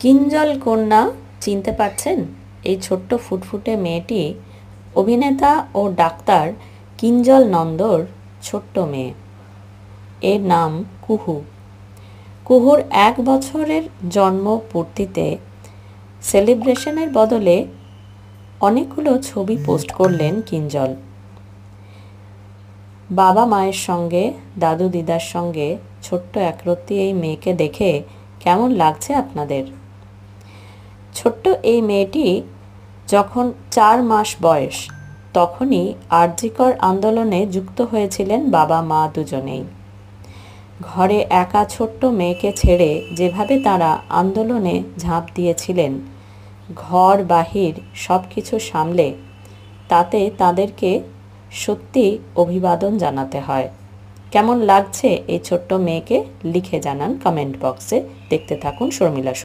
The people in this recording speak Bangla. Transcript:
কিঞ্জল কন্যা চিনতে পারছেন? এই ছোট্ট ফুটফুটে মেয়েটি অভিনেতা ও ডাক্তার কিঞ্জল নন্দর ছোট্ট মেয়ে। এর নাম কুহু। কুহুর 1 বছরের জন্ম পূর্তিতে সেলিব্রেশনের বদলে অনেকগুলো ছবি পোস্ট করলেন কিঞ্জল। বাবা মায়ের সঙ্গে, দাদু দিদার সঙ্গে ছোট্ট একরত্তি এই মেয়েকে দেখে কেমন লাগছে আপনাদের? ছোট্ট এই মেয়েটি যখন 4 মাস বয়স, তখনই আরজিকর আন্দোলনে যুক্ত হয়েছিলেন বাবা মা দুজনেই। ঘরে একা ছোট্ট মেয়েকে ছেড়ে যেভাবে তারা আন্দোলনে ঝাঁপ দিয়েছিলেন, ঘর বাহির সব কিছু সামলে, তাতে তাদেরকে সত্যি অভিবাদন জানাতে হয়। কেমন লাগছে এই ছোট্ট মেয়েকে লিখে জানান কমেন্ট বক্সে। দেখতে থাকুন শর্মিলা।